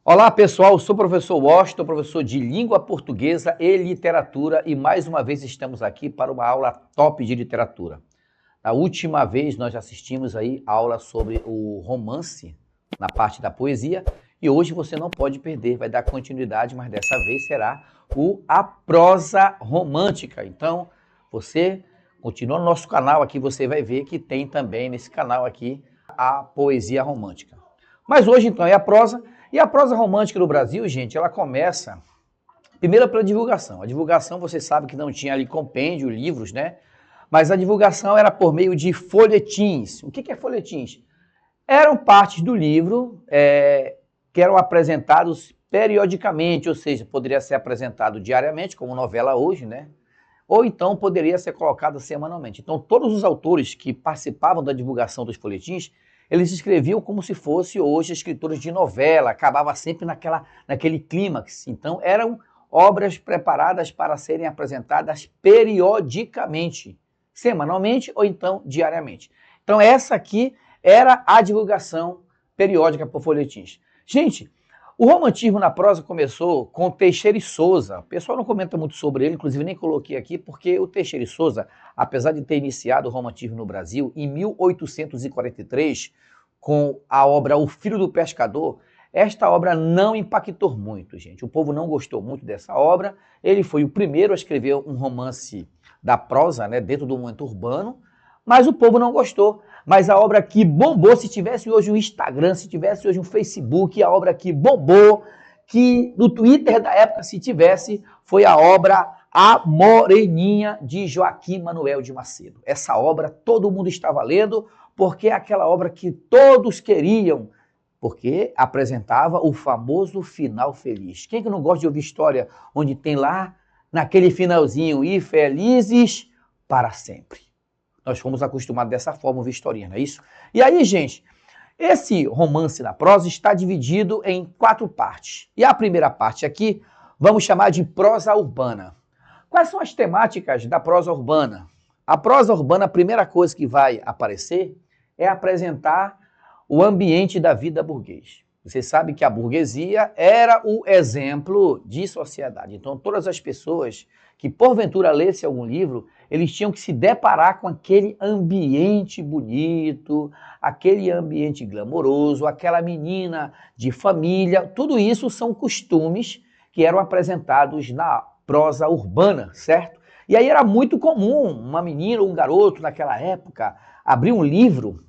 Olá pessoal, eu sou o professor Washington, professor de Língua Portuguesa e Literatura e mais uma vez estamos aqui para uma aula top de literatura. Na última vez nós assistimos aí a aula sobre o romance na parte da poesia e hoje você não pode perder, vai dar continuidade, mas dessa vez será a prosa romântica. Então você continua no nosso canal aqui, você vai ver que tem também nesse canal aqui a poesia romântica. Mas hoje então é a prosa. E a prosa romântica no Brasil, gente, ela começa primeiro pela divulgação. A divulgação, você sabe que não tinha ali compêndio, livros, né? Mas a divulgação era por meio de folhetins. O que é folhetins? Eram partes do livro que eram apresentados periodicamente, ou seja, poderia ser apresentado diariamente, como novela hoje, né? Ou então poderia ser colocado semanalmente. Então, todos os autores que participavam da divulgação dos folhetins, eles escreviam como se fosse hoje escritores de novela, acabava sempre naquele clímax. Então, eram obras preparadas para serem apresentadas periodicamente, semanalmente ou então diariamente. Então, essa aqui era a divulgação periódica por folhetins. Gente, o romantismo na prosa começou com Teixeira e Souza. O pessoal não comenta muito sobre ele, inclusive nem coloquei aqui, porque o Teixeira e Souza, apesar de ter iniciado o romantismo no Brasil em 1843, com a obra O Filho do Pescador, esta obra não impactou muito, gente. O povo não gostou muito dessa obra. Ele foi o primeiro a escrever um romance da prosa, né, dentro do momento urbano, mas o povo não gostou. Mas a obra que bombou, se tivesse hoje um Instagram, se tivesse hoje um Facebook, a obra que bombou, que no Twitter da época, se tivesse, foi a obra A Moreninha, de Joaquim Manuel de Macedo. Essa obra todo mundo estava lendo, porque é aquela obra que todos queriam, porque apresentava o famoso final feliz. Quem que não gosta de ouvir história onde tem lá, naquele finalzinho, e felizes para sempre? Nós fomos acostumados dessa forma, ouvir historinha, não é isso? E aí, gente, esse romance na prosa está dividido em 4 partes. E a primeira parte aqui, vamos chamar de prosa urbana. Quais são as temáticas da prosa urbana? A prosa urbana, a primeira coisa que vai aparecer é apresentar o ambiente da vida burguês. Você sabe que a burguesia era o exemplo de sociedade. Então, todas as pessoas que porventura lessem algum livro, eles tinham que se deparar com aquele ambiente bonito, aquele ambiente glamouroso, aquela menina de família. Tudo isso são costumes que eram apresentados na prosa urbana, certo? E aí era muito comum uma menina ou um garoto naquela época abrir um livro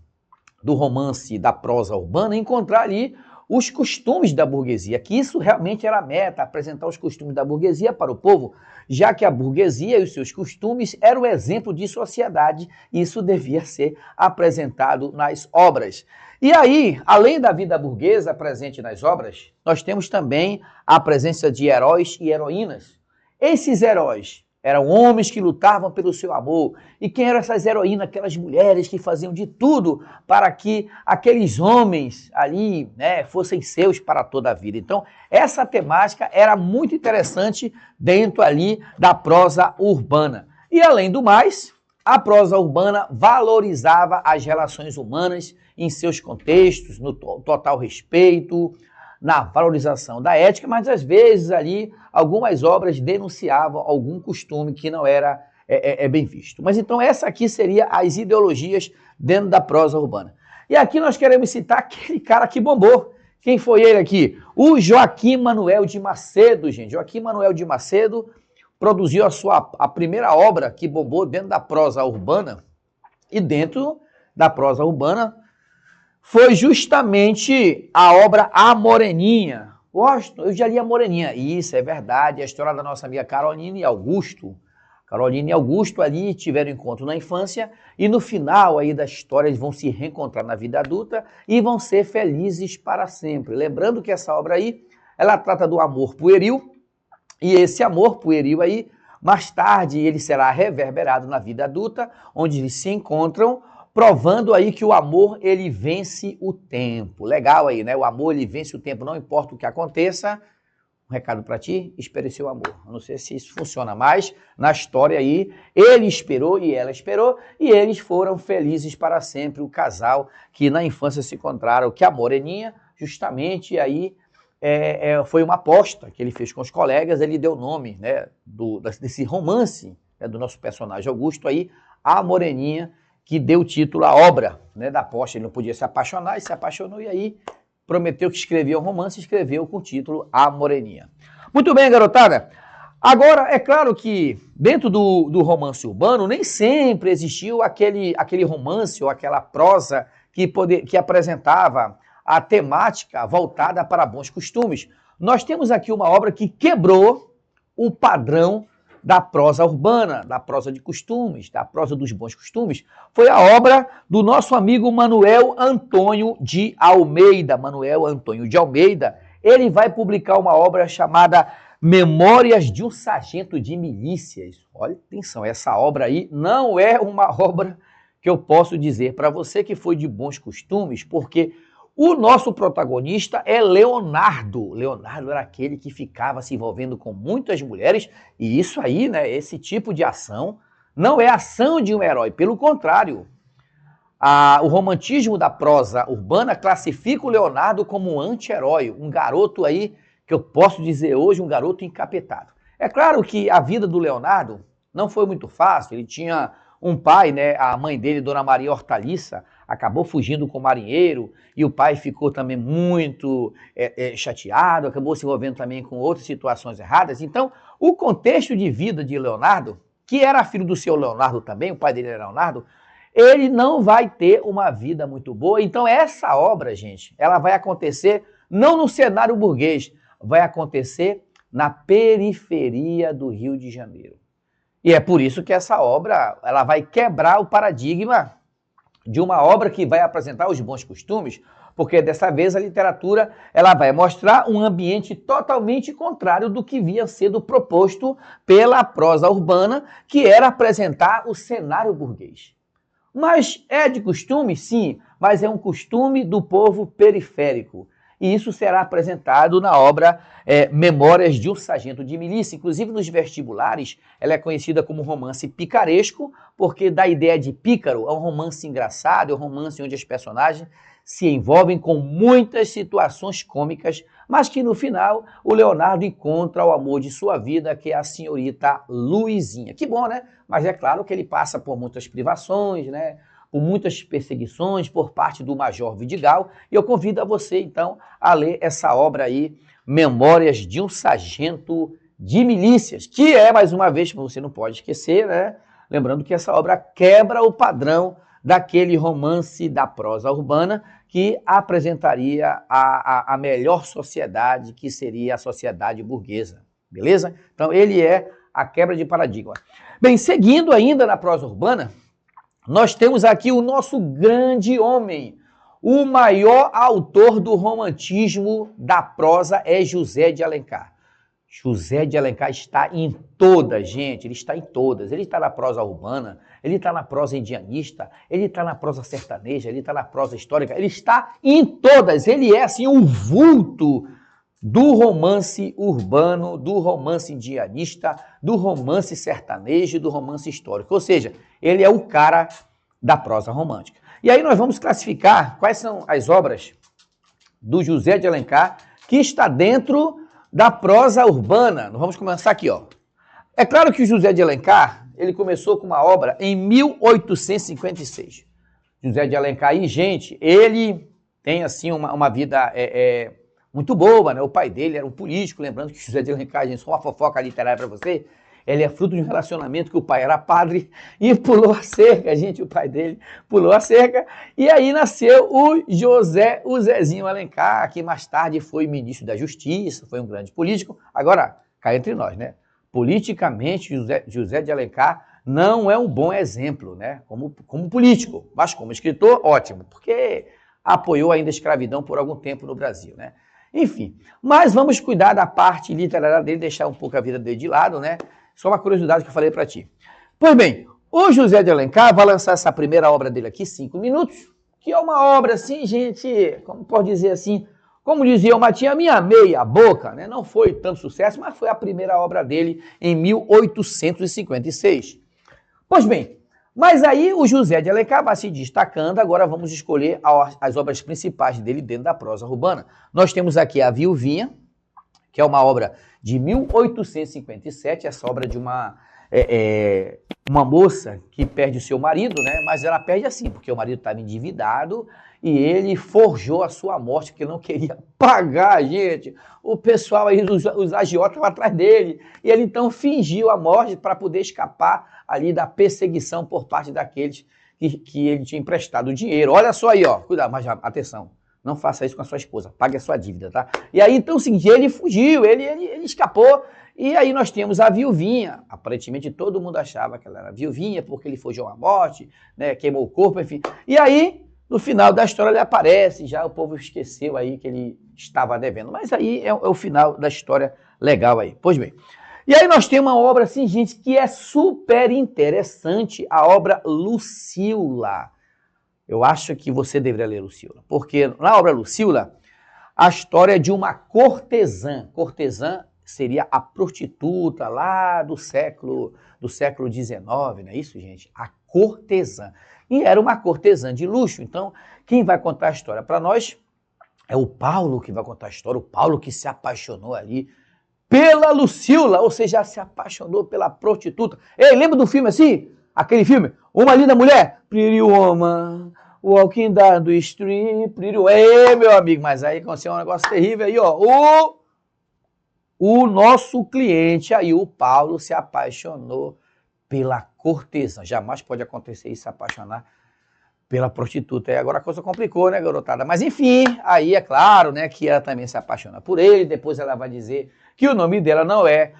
do romance da prosa urbana e encontrar ali os costumes da burguesia, que isso realmente era a meta, apresentar os costumes da burguesia para o povo, já que a burguesia e os seus costumes eram o exemplo de sociedade, e isso devia ser apresentado nas obras. E aí, além da vida burguesa presente nas obras, nós temos também a presença de heróis e heroínas. Esses heróis eram homens que lutavam pelo seu amor. E quem eram essas heroínas? Aquelas mulheres que faziam de tudo para que aqueles homens ali, né, fossem seus para toda a vida. Então, essa temática era muito interessante dentro ali da prosa urbana. E, além do mais, a prosa urbana valorizava as relações humanas em seus contextos, no total respeito, na valorização da ética, mas às vezes ali algumas obras denunciavam algum costume que não era bem visto. Mas então essa aqui seria as ideologias dentro da prosa urbana. E aqui nós queremos citar aquele cara que bombou. Quem foi ele aqui? O Joaquim Manuel de Macedo, gente. Joaquim Manuel de Macedo produziu a primeira obra que bombou dentro da prosa urbana, e dentro da prosa urbana foi justamente a obra A Moreninha. Gosto, eu já li A Moreninha. Isso, é verdade, a história da nossa amiga Carolina e Augusto. Carolina e Augusto ali tiveram encontro na infância e no final aí da história eles vão se reencontrar na vida adulta e vão ser felizes para sempre. Lembrando que essa obra aí, ela trata do amor pueril, e esse amor pueril aí, mais tarde ele será reverberado na vida adulta, onde eles se encontram, provando aí que o amor, ele vence o tempo. Legal aí, né? O amor, ele vence o tempo, não importa o que aconteça. Um recado para ti, espere seu amor. Eu não sei se isso funciona mais na história aí. Ele esperou e ela esperou, e eles foram felizes para sempre, o casal que na infância se encontraram, que a Moreninha, justamente aí foi uma aposta que ele fez com os colegas, ele deu o nome, né, desse romance, né, do nosso personagem Augusto aí, a Moreninha, que deu o título à obra, né, da aposta. Ele não podia se apaixonar, e se apaixonou, e aí prometeu que escrevia um romance, e escreveu com o título A Moreninha. Muito bem, garotada. Agora, é claro que dentro do romance urbano nem sempre existiu aquele romance ou aquela prosa que apresentava a temática voltada para bons costumes. Nós temos aqui uma obra que quebrou o padrão da prosa urbana, da prosa de costumes, da prosa dos bons costumes. Foi a obra do nosso amigo Manuel Antônio de Almeida. Manuel Antônio de Almeida, ele vai publicar uma obra chamada Memórias de um Sargento de Milícias. Olha, atenção, essa obra aí não é uma obra que eu posso dizer para você que foi de bons costumes, porque o nosso protagonista é Leonardo. Leonardo era aquele que ficava se envolvendo com muitas mulheres, e isso aí, né, esse tipo de ação, não é ação de um herói, pelo contrário. O romantismo da prosa urbana classifica o Leonardo como um anti-herói, um garoto aí, que eu posso dizer hoje, um garoto encapetado. É claro que a vida do Leonardo não foi muito fácil, ele tinha um pai, né, a mãe dele, Dona Maria Hortaliça, acabou fugindo com o marinheiro, e o pai ficou também muito chateado, acabou se envolvendo também com outras situações erradas. Então, o contexto de vida de Leonardo, que era filho do seu Leonardo também, o pai dele era Leonardo, ele não vai ter uma vida muito boa. Então, essa obra, gente, ela vai acontecer não no cenário burguês, vai acontecer na periferia do Rio de Janeiro. E é por isso que essa obra ela vai quebrar o paradigma de uma obra que vai apresentar os bons costumes, porque dessa vez a literatura ela vai mostrar um ambiente totalmente contrário do que vinha sendo proposto pela prosa urbana, que era apresentar o cenário burguês. Mas é de costume? Sim, mas é um costume do povo periférico. E isso será apresentado na obra Memórias de um Sargento de Milícia. Inclusive, nos vestibulares, ela é conhecida como romance picaresco, porque dá a ideia de pícaro, é um romance engraçado, é um romance onde as personagens se envolvem com muitas situações cômicas, mas que no final o Leonardo encontra o amor de sua vida, que é a senhorita Luizinha. Que bom, né? Mas é claro que ele passa por muitas privações, né? Por muitas perseguições por parte do Major Vidigal, e eu convido a você, então, a ler essa obra aí, Memórias de um Sargento de Milícias, que é, mais uma vez, você não pode esquecer, né? Lembrando que essa obra quebra o padrão daquele romance da prosa urbana que apresentaria a melhor sociedade, que seria a sociedade burguesa, beleza? Então, ele é a quebra de paradigma. Bem, seguindo ainda na prosa urbana, nós temos aqui o nosso grande homem, o maior autor do romantismo da prosa é José de Alencar. José de Alencar está em todas, gente, ele está em todas. Ele está na prosa urbana, ele está na prosa indianista, ele está na prosa sertaneja, ele está na prosa histórica, ele está em todas. Ele é, assim, um vulto do romance urbano, do romance indianista, do romance sertanejo e do romance histórico. Ou seja, ele é o cara da prosa romântica. E aí nós vamos classificar quais são as obras do José de Alencar que está dentro da prosa urbana. Nós vamos começar aqui, ó. É claro que o José de Alencar, ele começou com uma obra em 1856. José de Alencar, aí, gente, ele tem, assim, uma vida muito boa, né? O pai dele era um político, lembrando que José de Alencar, gente, só uma fofoca literária para você, ele é fruto de um relacionamento que o pai era padre e pulou a cerca, gente, o pai dele pulou a cerca, e aí nasceu o Zezinho Alencar, que mais tarde foi ministro da Justiça, foi um grande político. Agora, cá entre nós, né? Politicamente, José de Alencar não é um bom exemplo, né? Como político, mas como escritor, ótimo, porque apoiou ainda a escravidão por algum tempo no Brasil, né? Enfim, mas vamos cuidar da parte literária dele, deixar um pouco a vida dele de lado, né? Só uma curiosidade que eu falei para ti. Pois bem, o José de Alencar vai lançar essa primeira obra dele aqui, 5 minutos, que é uma obra assim, gente, como pode dizer assim, como dizia o Matinha, minha meia boca, né? Não foi tanto sucesso, mas foi a primeira obra dele em 1856. Pois bem, Mas aí o José de Alencar vai se destacando, agora vamos escolher as obras principais dele dentro da prosa urbana. Nós temos aqui a Viuvinha, que é uma obra de 1857, essa obra de uma moça que perde o seu marido, né? Mas ela perde assim, porque o marido estava endividado e ele forjou a sua morte, porque ele não queria pagar, gente. O pessoal aí, os agiotas estavam atrás dele, e ele então fingiu a morte para poder escapar ali da perseguição por parte daqueles que ele tinha emprestado o dinheiro. Olha só aí, ó, cuidado, mas atenção, não faça isso com a sua esposa, pague a sua dívida, tá? E aí então, assim, ele fugiu, ele escapou. E aí nós temos a Viuvinha. Aparentemente todo mundo achava que ela era viuvinha porque ele fugiu à morte, né, queimou o corpo, enfim. E aí, no final da história, ele aparece, já o povo esqueceu aí que ele estava devendo. Mas aí é o final da história legal aí. Pois bem. E aí nós temos uma obra, assim, gente, que é super interessante, a obra Lucila. Eu acho que você deveria ler Lucila, porque na obra Lucila, a história é de uma cortesã. Cortesã seria a prostituta lá do século XIX, não é isso, gente? A cortesã. E era uma cortesã de luxo. Então, quem vai contar a história para nós é o Paulo que vai contar a história, o Paulo que se apaixonou ali pela Lucila, ou seja, se apaixonou pela prostituta. Ei, lembra do filme assim? Aquele filme? Uma linda mulher? Pretty Woman, Walking Down the Street, Pretty Woman. Ei, meu amigo, mas aí aconteceu um negócio terrível aí, ó. O nosso cliente aí, o Paulo, se apaixonou pela cortesã. Jamais pode acontecer isso, se apaixonar pela prostituta. E agora a coisa complicou, né, garotada? Mas enfim, aí é claro, né, que ela também se apaixona por ele. Depois ela vai dizer que o nome dela não é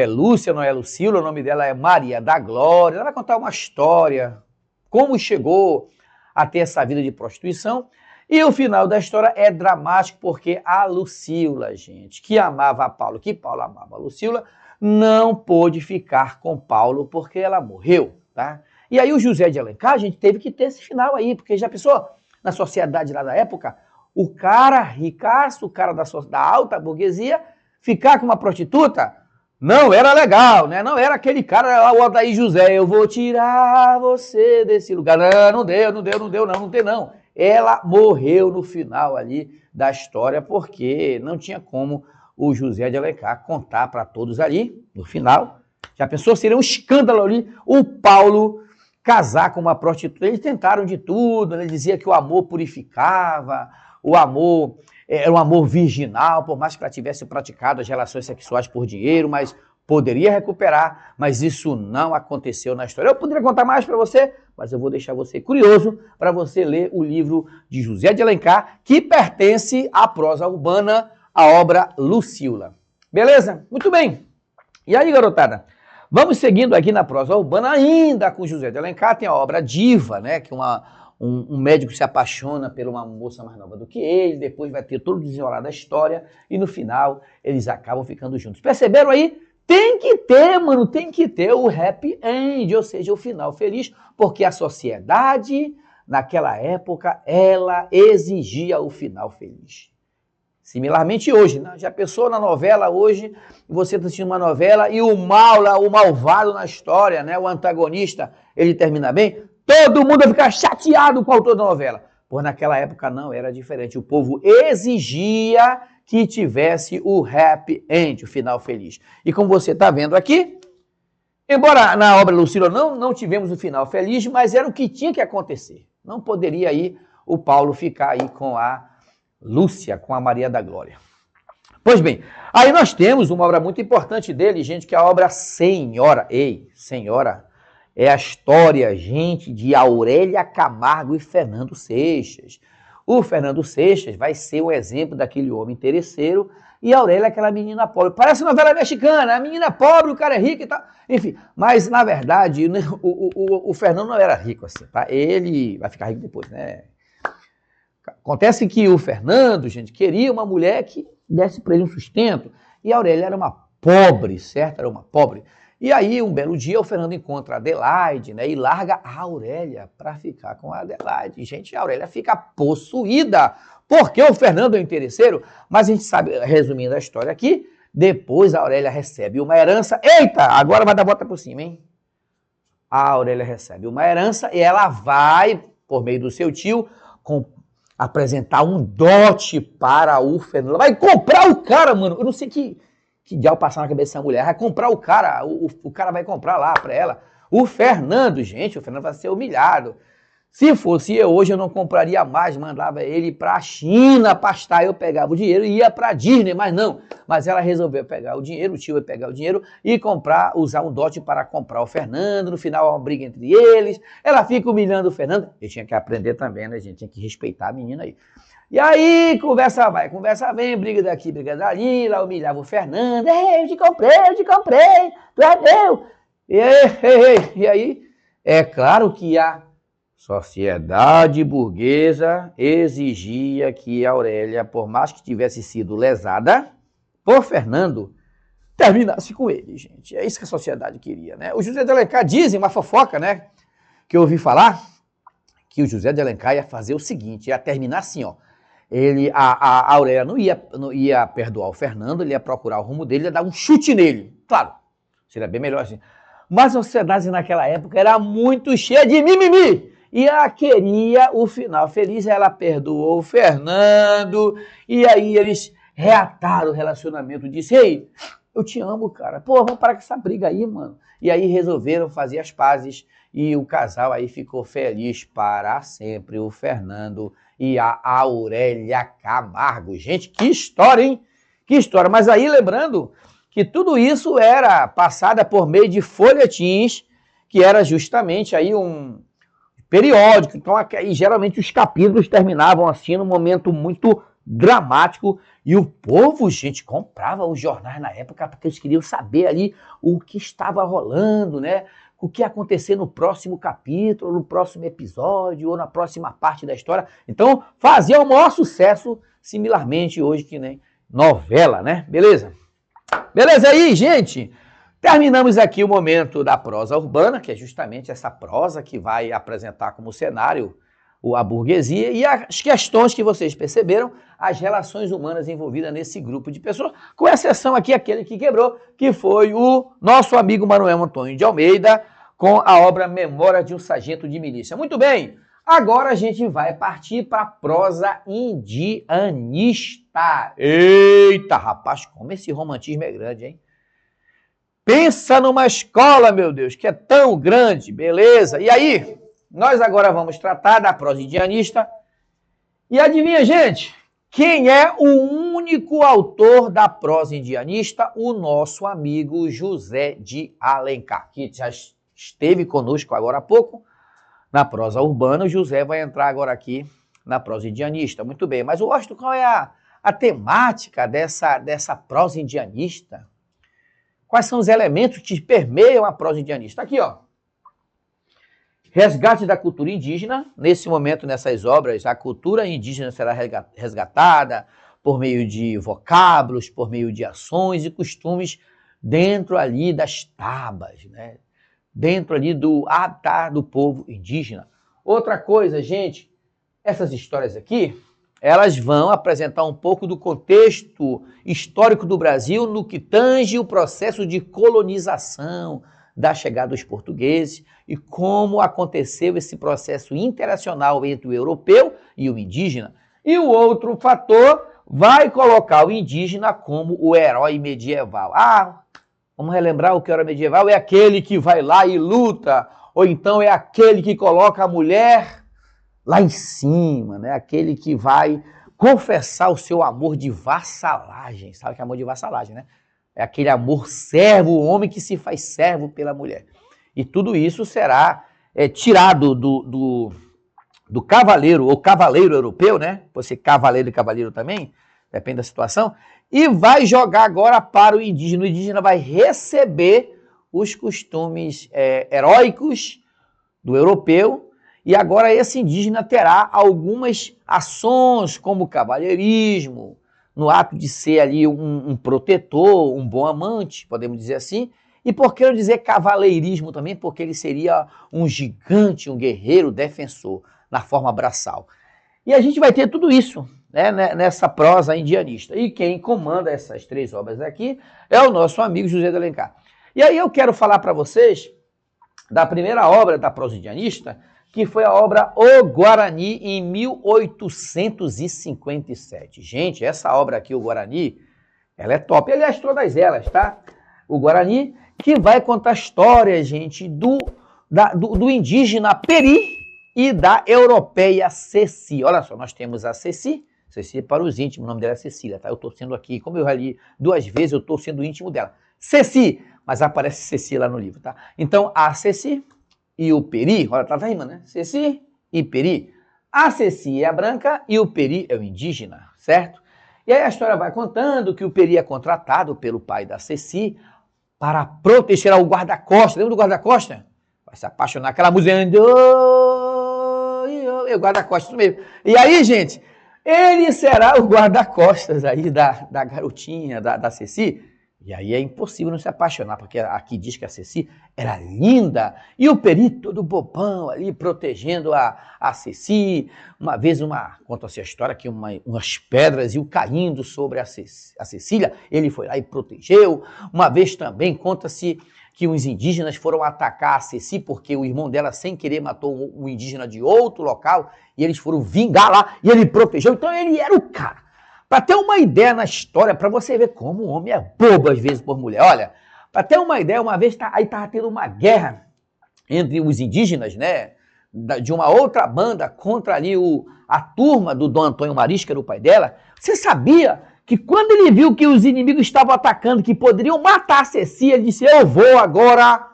Lúcia, não é Lucila, o nome dela é Maria da Glória. Ela vai contar uma história, como chegou a ter essa vida de prostituição. E o final da história é dramático porque a Lucila, gente, que amava a Paulo, que Paulo amava a Lucila, não pôde ficar com Paulo porque ela morreu, tá? E aí o José de Alencar, a gente teve que ter esse final aí, porque já pensou, na sociedade lá da época, o cara ricaço, o cara da alta burguesia, ficar com uma prostituta, não era legal, né? Não era aquele cara, o Odair José, eu vou tirar você desse lugar. Não deu, não tem não. Ela morreu no final ali da história, porque não tinha como o José de Alencar contar para todos ali, no final. Já pensou? Seria um escândalo ali o Paulo casar com uma prostituta. Eles tentaram de tudo, ele dizia que o amor purificava, o amor era um amor virginal, por mais que ela tivesse praticado as relações sexuais por dinheiro, mas poderia recuperar, mas isso não aconteceu na história. Eu poderia contar mais para você, mas eu vou deixar você curioso para você ler o livro de José de Alencar, que pertence à prosa urbana, a obra Lucila. Beleza? Muito bem. E aí, garotada? Vamos seguindo aqui na prosa urbana, ainda com José de Alencar, tem a obra Diva, né? Que um médico se apaixona por uma moça mais nova do que ele, depois vai ter todo o desenrolar da história, e no final eles acabam ficando juntos. Perceberam aí? Tem que ter, mano, tem que ter o happy end, ou seja, o final feliz, porque a sociedade, naquela época, ela exigia o final feliz. Similarmente hoje, né? Já pensou na novela hoje, você está assistindo uma novela e o mal lá, o malvado na história, né? O antagonista, ele termina bem, todo mundo vai ficar chateado com o autor da novela. Pois naquela época não, era diferente. O povo exigia que tivesse o happy end, o final feliz. E como você está vendo aqui, embora na obra Lucila não tivemos o final feliz, mas era o que tinha que acontecer. Não poderia aí o Paulo ficar aí com a Lúcia, com a Maria da Glória. Pois bem, aí nós temos uma obra muito importante dele, gente, que é a obra Senhora. Ei, Senhora é a história, gente, de Aurélia Camargo e Fernando Seixas. O Fernando Seixas vai ser o exemplo daquele homem interesseiro e a Aurélia é aquela menina pobre. Parece novela mexicana, a menina pobre, o cara é rico e tal. Enfim, mas na verdade o Fernando não era rico assim, tá? Ele vai ficar rico depois, né? Acontece que o Fernando, gente, queria uma mulher que desse para ele um sustento e a Aurélia era uma pobre, certo? Era uma pobre. E aí, um belo dia, o Fernando encontra a Adelaide, né, e larga a Aurélia para ficar com a Adelaide. Gente, a Aurélia fica possuída, porque o Fernando é um interesseiro, mas a gente sabe, resumindo a história aqui, depois a Aurélia recebe uma herança. Eita, agora vai dar volta por cima, hein? a Aurélia recebe uma herança e ela vai, por meio do seu tio, apresentar um dote para o Fernando. Ela vai comprar o cara, mano. Eu não sei que diabo passar na cabeça dessa mulher. Vai comprar o cara, o cara vai comprar lá para ela. O Fernando, gente, o Fernando vai ser humilhado. Se fosse eu hoje, eu não compraria mais, mandava ele para a China pastar, eu pegava o dinheiro e ia para a Disney, mas não. Mas ela resolveu pegar o dinheiro, o tio ia pegar o dinheiro e usar um dote para comprar o Fernando. No final, há uma briga entre eles. Ela fica humilhando o Fernando. Eu tinha que aprender também, né, gente? Tinha que respeitar a menina aí. E aí, conversa vai, conversa vem, briga daqui, briga dali, lá humilhava o Fernando. Ei, eu te comprei, tu é meu. E aí, é claro que a sociedade burguesa exigia que a Aurélia, por mais que tivesse sido lesada por Fernando, terminasse com ele, gente. É isso que a sociedade queria, né? O José de Alencar dizem, uma fofoca, né? Que eu ouvi falar, que o José de Alencar ia fazer o seguinte, ia terminar assim, ó. A Aurélia não ia perdoar o Fernando, ele ia procurar o rumo dele, ia dar um chute nele. Claro, seria bem melhor assim. Mas a sociedade naquela época era muito cheia de mimimi. E ela queria o final feliz, ela perdoou o Fernando, e aí eles reataram o relacionamento, disse, ei, eu te amo, cara, pô, vamos parar com essa briga aí, mano. E aí resolveram fazer as pazes, e o casal aí ficou feliz para sempre, o Fernando e a Aurélia Camargo. Gente, que história, hein? Que história. Mas aí, lembrando que tudo isso era passada por meio de folhetins, que era justamente aí um periódico. Então, e geralmente os capítulos terminavam assim, num momento muito dramático. E o povo, gente, comprava os jornais na época porque eles queriam saber ali o que estava rolando, né? O que ia acontecer no próximo capítulo, no próximo episódio, ou na próxima parte da história. Então, fazia o maior sucesso, similarmente hoje que nem novela, né? Beleza? Beleza aí, gente? Terminamos aqui o momento da prosa urbana, que é justamente essa prosa que vai apresentar como cenário a burguesia e as questões que vocês perceberam, as relações humanas envolvidas nesse grupo de pessoas, com exceção aqui aquele que quebrou, que foi o nosso amigo Manuel Antônio de Almeida, com a obra Memória de um Sargento de Milícia. Muito bem, agora a gente vai partir para a prosa indianista. Eita, rapaz, como esse romantismo é grande, hein? Pensa numa escola, meu Deus, que é tão grande, beleza? E aí, nós agora vamos tratar da prosa indianista. E adivinha, gente, quem é o único autor da prosa indianista? O nosso amigo José de Alencar, que já esteve conosco agora há pouco na prosa urbana. O José vai entrar agora aqui na prosa indianista. Muito bem, mas Washington, qual é a temática dessa prosa indianista? Quais são os elementos que permeiam a prosa indianista? Aqui, ó. Resgate da cultura indígena. Nesse momento, nessas obras, a cultura indígena será resgatada por meio de vocábulos, por meio de ações e costumes dentro ali das tabas, né? Dentro ali do habitat do povo indígena. Outra coisa, gente, essas histórias aqui, elas vão apresentar um pouco do contexto histórico do Brasil no que tange o processo de colonização, da chegada dos portugueses e como aconteceu esse processo interacional entre o europeu e o indígena. E o outro fator vai colocar o indígena como o herói medieval. Vamos relembrar o que era medieval? É aquele que vai lá e luta, ou então é aquele que coloca a mulher lá em cima, né? Aquele que vai confessar o seu amor de vassalagem. Sabe que é amor de vassalagem, né? É aquele amor servo, o homem que se faz servo pela mulher. E tudo isso será tirado do cavaleiro, ou cavaleiro europeu, né? Pode ser cavaleiro e cavaleiro também, depende da situação. E vai jogar agora para o indígena. O indígena vai receber os costumes heróicos do europeu. E agora esse indígena terá algumas ações, como cavalheirismo, no ato de ser ali um protetor, um bom amante, podemos dizer assim. E por que eu dizer cavaleirismo também? Porque ele seria um gigante, um guerreiro defensor, na forma braçal. E a gente vai ter tudo isso, né, nessa prosa indianista. E quem comanda essas três obras aqui é o nosso amigo José de Alencar. E aí eu quero falar para vocês da primeira obra da prosa indianista, que foi a obra O Guarani, em 1857. Gente, essa obra aqui, O Guarani, ela é top. Aliás, todas elas, tá? O Guarani, que vai contar a história, gente, do indígena Peri e da europeia Ceci. Olha só, nós temos a Ceci para os íntimos, o nome dela é Cecília, tá? Eu estou sendo aqui, como eu já li 2 vezes, eu estou sendo íntimo dela. Ceci, mas aparece Ceci lá no livro, tá? Então, a Ceci e o Peri, olha, tá rimando, né? Ceci e Peri. A Ceci é a branca e o Peri é o indígena, certo? E aí a história vai contando que o Peri é contratado pelo pai da Ceci para proteger o guarda-costas. Lembra do guarda-costas? Vai se apaixonar, aquela música. O guarda-costas mesmo. E aí, gente, ele será o guarda-costas aí da garotinha, da Ceci. E aí é impossível não se apaixonar, porque aqui diz que a Ceci era linda. E o Peri todo bobão ali, protegendo a Ceci. Uma vez, conta-se a história que umas pedras iam caindo sobre a Cecília. Ele foi lá e protegeu. Uma vez também conta-se que os indígenas foram atacar a Ceci, porque o irmão dela, sem querer, matou um indígena de outro local. E eles foram vingar lá e ele protegeu. Então ele era o cara. Para ter uma ideia na história, para você ver como o homem é bobo às vezes por mulher. Olha, para ter uma ideia, uma vez aí estava tendo uma guerra entre os indígenas, né, de uma outra banda contra ali a turma do Dom Antônio Maris, que era o pai dela. Você sabia que quando ele viu que os inimigos estavam atacando, que poderiam matar a Ceci, ele disse, eu vou agora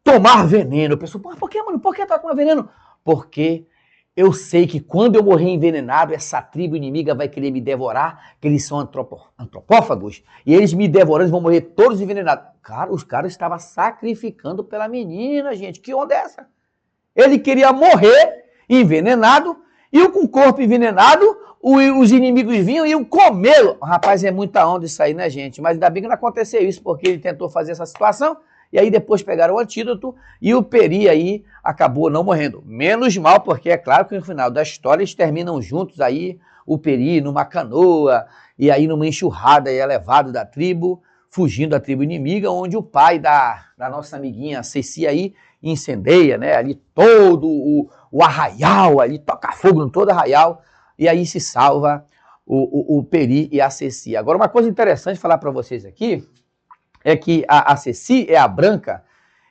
tomar veneno. Eu pensei, por que, mano? Por que tá tomando veneno? Porque eu sei que quando eu morrer envenenado, essa tribo inimiga vai querer me devorar, que eles são antropófagos, e eles me devorando, vão morrer todos envenenados. Cara, os caras estavam sacrificando pela menina, gente. Que onda é essa? Ele queria morrer envenenado, e com o corpo envenenado, os inimigos vinham e iam comê-lo. Rapaz, é muita onda isso aí, né, gente? Mas ainda bem que não aconteceu isso, porque ele tentou fazer essa situação, e aí depois pegaram o antídoto e o Peri aí acabou não morrendo. Menos mal, porque é claro que no final da história eles terminam juntos aí, o Peri numa canoa, e aí numa enxurrada é levado da tribo, fugindo da tribo inimiga, onde o pai da nossa amiguinha Ceci aí incendeia, né, ali todo o arraial, ali toca fogo em todo arraial, e aí se salva o Peri e a Ceci. Agora, uma coisa interessante falar para vocês aqui, é que a Ceci é a branca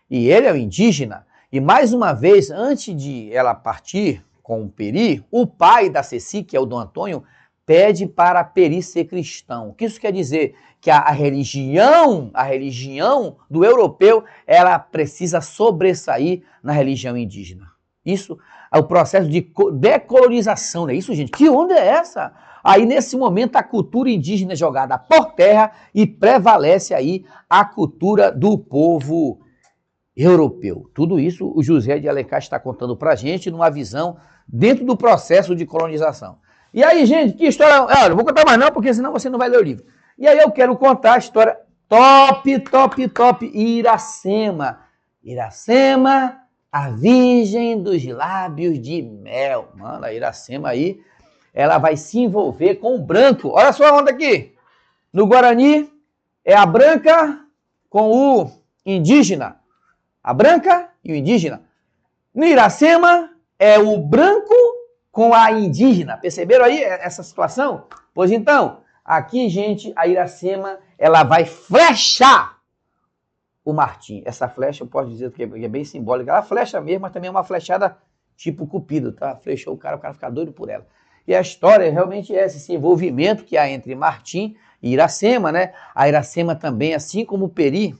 e ele é o indígena. E mais uma vez, antes de ela partir com o Peri, o pai da Ceci, que é o Dom Antônio, pede para Peri ser cristão. O que isso quer dizer? Que a religião do europeu, ela precisa sobressair na religião indígena. Isso é o processo de decolonização, não é isso, gente? Que onda é essa? Aí, nesse momento, a cultura indígena é jogada por terra e prevalece aí a cultura do povo europeu. Tudo isso o José de Alencar está contando para a gente numa visão dentro do processo de colonização. E aí, gente, que história... Olha, não vou contar mais não, porque senão você não vai ler o livro. E aí eu quero contar a história top, Iracema. Iracema, a virgem dos lábios de mel. Mano, a Iracema aí... ela vai se envolver com o branco. Olha só a onda aqui. No Guarani, é a branca com o indígena. A branca e o indígena. No Iracema, é o branco com a indígena. Perceberam aí essa situação? Pois então, aqui, gente, a Iracema, ela vai flechar o Martim. Essa flecha, eu posso dizer que é bem simbólica. Ela flecha mesmo, mas também é uma flechada tipo Cupido, tá? Flechou o cara fica doido por ela. E a história realmente é esse envolvimento que há entre Martim e Iracema, né? A Iracema também, assim como o Peri,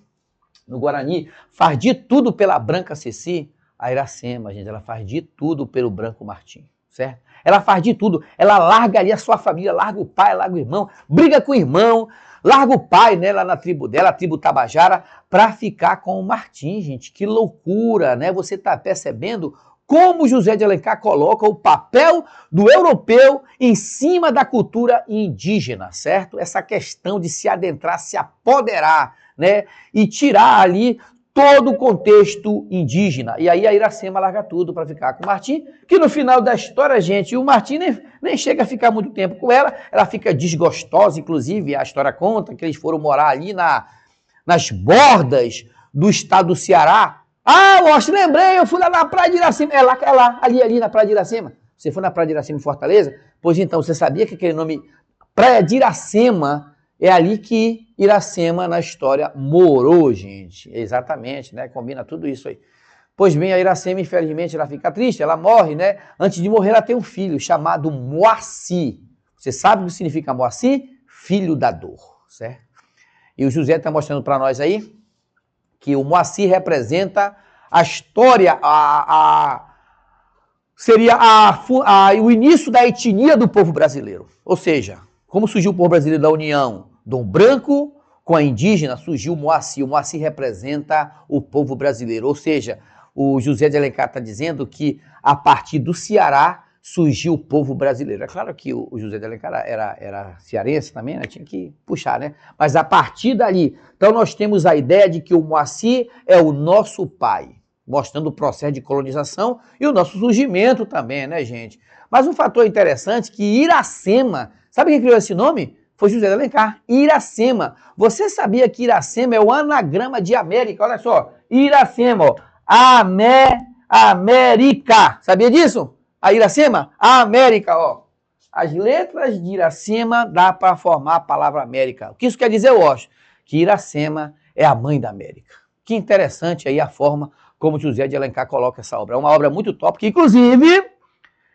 no Guarani, faz de tudo pela branca Ceci. A Iracema, gente, ela faz de tudo pelo branco Martim, certo? Ela faz de tudo. Ela larga ali a sua família, larga o pai, larga o irmão, briga com o irmão, larga o pai, né, lá na tribo dela, a tribo Tabajara, para ficar com o Martim, gente. Que loucura, né? Você está percebendo como José de Alencar coloca o papel do europeu em cima da cultura indígena, certo? Essa questão de se adentrar, se apoderar, né? E tirar ali todo o contexto indígena. E aí a Iracema larga tudo para ficar com o Martim, que no final da história, gente, o Martim nem chega a ficar muito tempo com ela fica desgostosa, inclusive, a história conta que eles foram morar ali nas bordas do estado do Ceará, Ah, Washington, lembrei, eu fui lá na Praia de Iracema. É lá, ali na Praia de Iracema. Você foi na Praia de Iracema em Fortaleza? Pois então, você sabia que aquele nome Praia de Iracema é ali que Iracema na história morou, gente. Exatamente, né? Combina tudo isso aí. Pois bem, a Iracema, infelizmente, ela fica triste, ela morre, né? Antes de morrer, ela tem um filho chamado Moacir. Você sabe o que significa Moacir? Filho da dor, certo? E o José está mostrando para nós aí que o Moacir representa a história, seria o início da etnia do povo brasileiro. Ou seja, como surgiu o povo brasileiro da união do branco com a indígena, surgiu o Moacir. O Moacir representa o povo brasileiro. Ou seja, o José de Alencar está dizendo que a partir do Ceará surgiu o povo brasileiro. É claro que o José de Alencar era cearense também, né? Tinha que puxar, né? Mas a partir dali, então nós temos a ideia de que o Moacir é o nosso pai, mostrando o processo de colonização e o nosso surgimento também, né, gente? Mas um fator interessante é que Iracema, sabe quem criou esse nome? Foi José de Alencar, Iracema. Você sabia que Iracema é o anagrama de América? Olha só, Iracema, ó. América. Sabia disso? A Iracema, a América, ó. As letras de Iracema dá para formar a palavra América. O que isso quer dizer, eu acho? Que Iracema é a mãe da América. Que interessante aí a forma como José de Alencar coloca essa obra. É uma obra muito top, que inclusive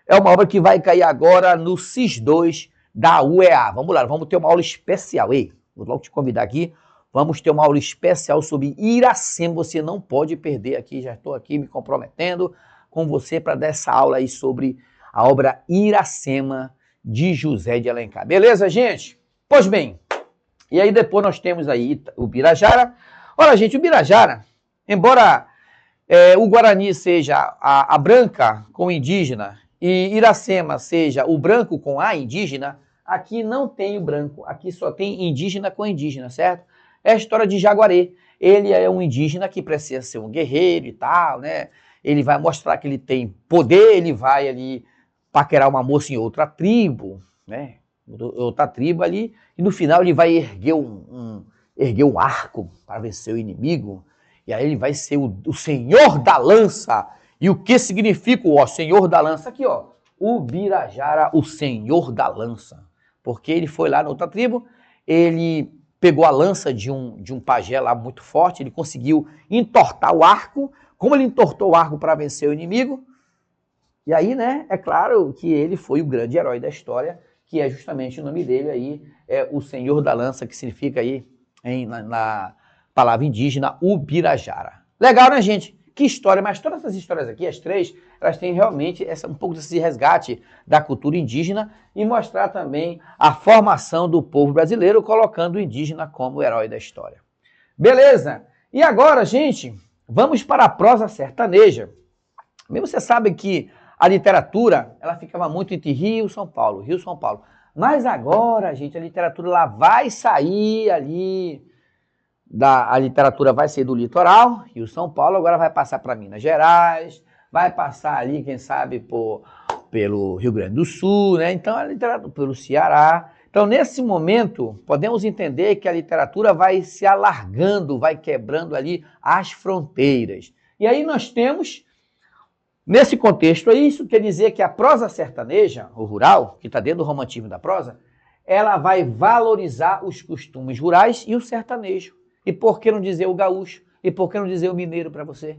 é uma obra que vai cair agora no CIS2 da UEA. Vamos lá, vamos ter uma aula especial. Ei, vou logo te convidar aqui. Vamos ter uma aula especial sobre Iracema. Você não pode perder aqui. Já estou aqui me comprometendo com você para dar essa aula aí sobre a obra Iracema de José de Alencar. Beleza, gente? Pois bem, e aí depois nós temos aí o Birajara. Olha, gente, o Birajara, embora o Guarani seja a branca com indígena e Iracema seja o branco com a indígena, aqui não tem o branco, aqui só tem indígena com indígena, certo? É a história de Jaguaré. Ele é um indígena que precisa ser um guerreiro e tal, né? Ele vai mostrar que ele tem poder, ele vai ali paquerar uma moça em outra tribo, né? Outra tribo ali, e no final ele vai erguer um arco para vencer o inimigo, e aí ele vai ser o senhor da lança. E o que significa o senhor da lança? Aqui, ó, o Birajara, o senhor da lança. Porque ele foi lá na outra tribo, ele pegou a lança de um pajé lá muito forte, ele conseguiu entortar o arco. Como ele entortou o arco para vencer o inimigo, e aí, né, é claro que ele foi o grande herói da história, que é justamente o nome dele aí, é o Senhor da Lança, que significa aí, na palavra indígena, Ubirajara. Legal, né, gente? Que história, mas todas essas histórias aqui, as três, elas têm realmente um pouco desse resgate da cultura indígena e mostrar também a formação do povo brasileiro, colocando o indígena como herói da história. Beleza? E agora, gente, vamos para a prosa sertaneja. Bem, você sabe que a literatura, ela ficava muito entre Rio e São Paulo, Rio e São Paulo. Mas agora, gente, a literatura lá vai sair ali, a literatura vai sair do litoral, Rio e São Paulo, agora vai passar para Minas Gerais, vai passar ali, quem sabe, pelo Rio Grande do Sul, né? Então, a literatura pelo Ceará. Então, nesse momento, podemos entender que a literatura vai se alargando, vai quebrando ali as fronteiras. E aí nós temos, nesse contexto aí, isso quer dizer que a prosa sertaneja, ou rural, que está dentro do romantismo da prosa, ela vai valorizar os costumes rurais e o sertanejo. E por que não dizer o gaúcho? E por que não dizer o mineiro para você?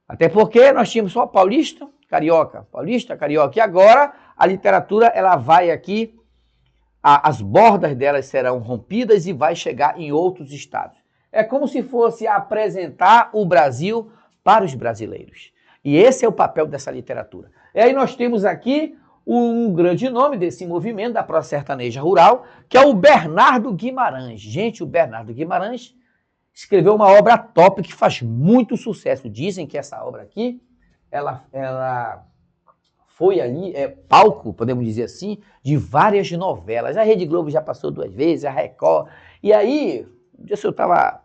Até porque nós tínhamos só paulista, carioca, paulista, carioca. E agora a literatura ela vai aqui, as bordas delas serão rompidas e vai chegar em outros estados. É como se fosse apresentar o Brasil para os brasileiros. E esse é o papel dessa literatura. E aí nós temos aqui um grande nome desse movimento da prosa sertaneja rural, que é o Bernardo Guimarães. Gente, o Bernardo Guimarães escreveu uma obra top que faz muito sucesso. Dizem que essa obra aqui, ela foi ali, palco, podemos dizer assim, de várias novelas. A Rede Globo já passou 2 vezes, a Record. E aí, eu estava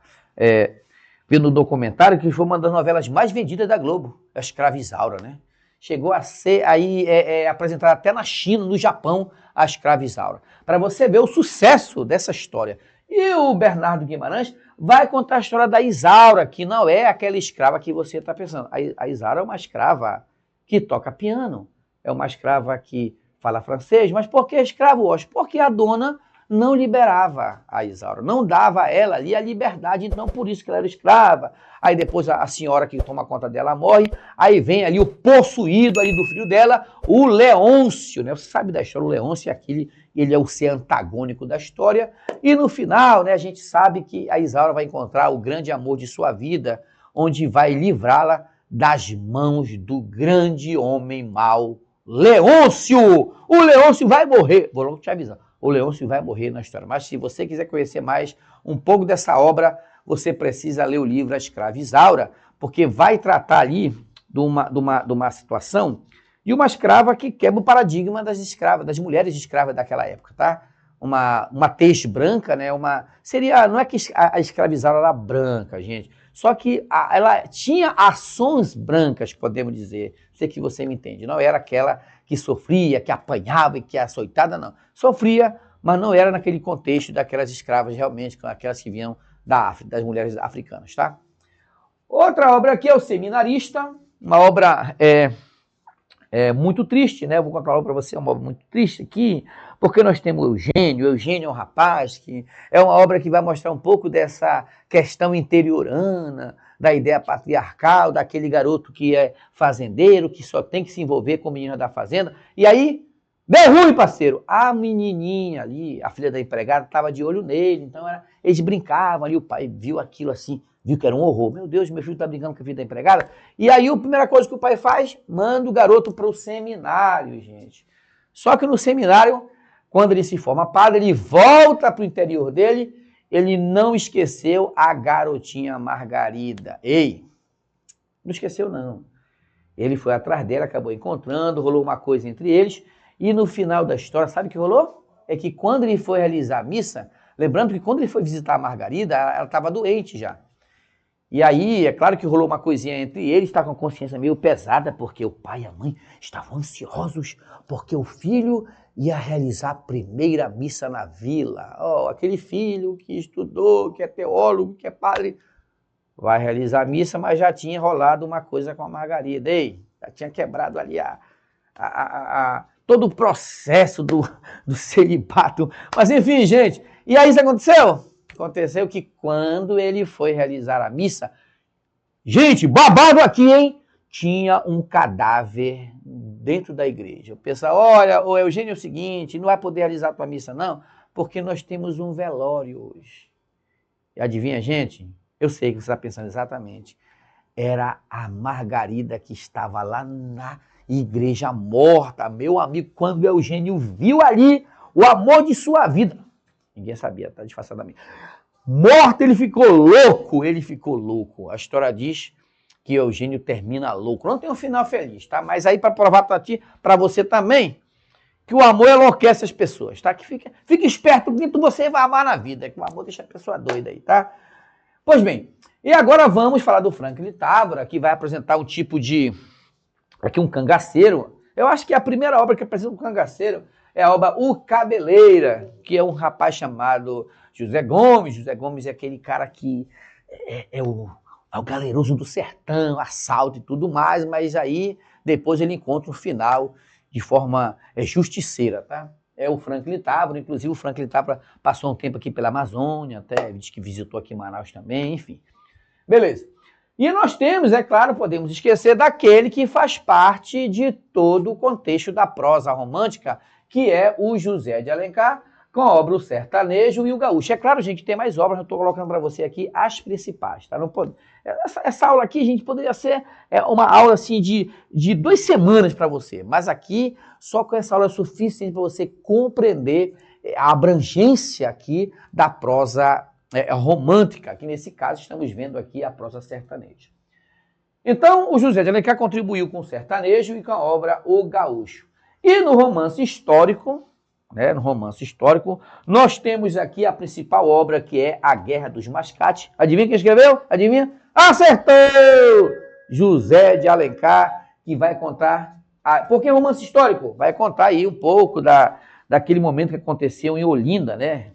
vendo um documentário que foi uma das novelas mais vendidas da Globo, a Escrava Isaura, né? Chegou a ser aí apresentada até na China, no Japão, a Escrava Isaura. Para você ver o sucesso dessa história. E o Bernardo Guimarães vai contar a história da Isaura, que não é aquela escrava que você está pensando. A Isaura é uma escrava que toca piano, é uma escrava que fala francês. Mas por que escravo, Washington? Porque a dona não liberava a Isaura, não dava a ela ali a liberdade, então por isso que ela era escrava. Aí depois a senhora que toma conta dela morre, aí vem ali o possuído ali do filho dela, o Leôncio, né? Você sabe da história, o Leôncio é aquele, ele é o ser antagônico da história, e no final, né, a gente sabe que a Isaura vai encontrar o grande amor de sua vida, onde vai livrá-la das mãos do grande homem mau, Leôncio. O Leôncio vai morrer, vou logo te avisar, o Leôncio vai morrer na história. Mas se você quiser conhecer mais um pouco dessa obra, você precisa ler o livro A Escrava Isaura, porque vai tratar ali de uma situação de uma escrava que quebra o paradigma das escravas, das mulheres escravas daquela época, tá? Uma tez branca, né? Não é que a escrava Isaura era branca, gente, só que ela tinha ações brancas, podemos dizer, sei que você me entende, não era aquela que sofria, que apanhava e que era açoitada, não. Sofria, mas não era naquele contexto daquelas escravas realmente, aquelas que vinham da África, das mulheres africanas, tá? Outra obra aqui é O Seminarista, uma obra muito triste, né? Eu vou contar uma obra para você, uma obra muito triste aqui, porque nós temos o Eugênio é um rapaz que é uma obra que vai mostrar um pouco dessa questão interiorana, da ideia patriarcal, daquele garoto que é fazendeiro, que só tem que se envolver com a menina da fazenda, e aí, deu ruim, parceiro, a menininha ali, a filha da empregada, estava de olho nele, então eles brincavam ali, o pai viu aquilo assim, viu que era um horror, meu Deus, meu filho está brincando com a filha da empregada, e aí a primeira coisa que o pai faz, manda o garoto para o seminário, gente. Só que no seminário, quando ele se forma padre, ele volta para o interior dele, ele não esqueceu a garotinha Margarida. Ei, não esqueceu não. Ele foi atrás dela, acabou encontrando, rolou uma coisa entre eles, e no final da história, sabe o que rolou? É que quando ele foi realizar a missa, lembrando que quando ele foi visitar a Margarida, ela estava doente já. E aí, é claro que rolou uma coisinha entre eles, está com a consciência meio pesada, porque o pai e a mãe estavam ansiosos, porque o filho ia realizar a primeira missa na vila. Oh, aquele filho que estudou, que é teólogo, que é padre, vai realizar a missa, mas já tinha rolado uma coisa com a Margarida. Ei, já tinha quebrado ali todo o processo do celibato. Mas enfim, gente, e aí isso aconteceu? Aconteceu que quando ele foi realizar a missa, gente, babado aqui, hein? Tinha um cadáver dentro da igreja. O pessoal, olha, o Eugênio é o seguinte, não vai poder realizar a tua missa não, porque nós temos um velório hoje. E adivinha, gente? Eu sei que você está pensando exatamente. Era a Margarida que estava lá na igreja morta, meu amigo, quando o Eugênio viu ali o amor de sua vida. Ninguém sabia, tá disfarçadamente. Morto, ele ficou louco, ele ficou louco. A história diz que Eugênio termina louco. Não tem um final feliz, tá? Mas aí para provar para ti, para você também, que o amor enlouquece as pessoas, tá? Que fica esperto com quem você vai amar na vida, que o amor deixa a pessoa doida aí, tá? Pois bem, e agora vamos falar do Franklin Távora, que vai apresentar um tipo de... aqui um cangaceiro. Eu acho que a primeira obra que apresenta um cangaceiro é a obra O Cabeleira, que é um rapaz chamado José Gomes. José Gomes é aquele cara que é o galeroso do sertão, assalto e tudo mais, mas aí depois ele encontra um final de forma justiceira, tá? É o Franklin Távora, inclusive o Franklin Távora passou um tempo aqui pela Amazônia, até diz que visitou aqui em Manaus também, enfim. Beleza. E nós temos, é claro, podemos esquecer daquele que faz parte de todo o contexto da prosa romântica, que é o José de Alencar, com a obra O Sertanejo e o Gaúcho. É claro, gente, tem mais obras, eu estou colocando para você aqui as principais, tá? Não pode... essa aula aqui, gente, poderia ser uma aula assim de 2 semanas para você, mas aqui, só com essa aula é suficiente para você compreender a abrangência aqui da prosa romântica, que nesse caso estamos vendo aqui a prosa sertaneja. Então, o José de Alencar contribuiu com o sertanejo e com a obra O Gaúcho. E no romance histórico, nós temos aqui a principal obra, que é A Guerra dos Mascates. Adivinha quem escreveu? Adivinha? Acertou! José de Alencar, que vai contar... Por que romance histórico? Vai contar aí um pouco daquele momento que aconteceu em Olinda, né?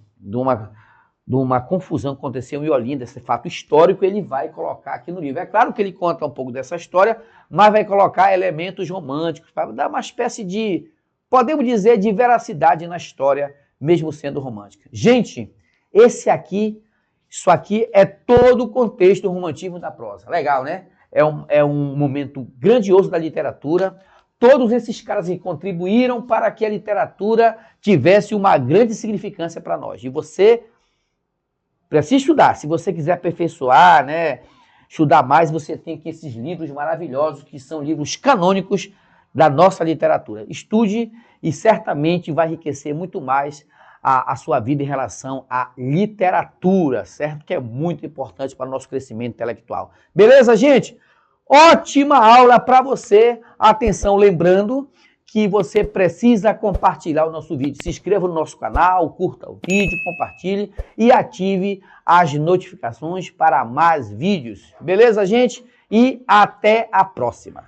de uma confusão que aconteceu em Olinda, esse fato histórico, ele vai colocar aqui no livro. É claro que ele conta um pouco dessa história, mas vai colocar elementos românticos, para dar uma espécie de, podemos dizer, de veracidade na história, mesmo sendo romântica. Gente, isso aqui é todo o contexto do romantismo da prosa. Legal, né? É um momento grandioso da literatura. Todos esses caras que contribuíram para que a literatura tivesse uma grande significância para nós. E você precisa estudar. Se você quiser aperfeiçoar, né, estudar mais, você tem aqui esses livros maravilhosos, que são livros canônicos da nossa literatura. Estude e certamente vai enriquecer muito mais a sua vida em relação à literatura, certo? Que é muito importante para o nosso crescimento intelectual. Beleza, gente? Ótima aula para você. Atenção, lembrando que você precisa compartilhar o nosso vídeo. Se inscreva no nosso canal, curta o vídeo, compartilhe e ative as notificações para mais vídeos. Beleza, gente? E até a próxima.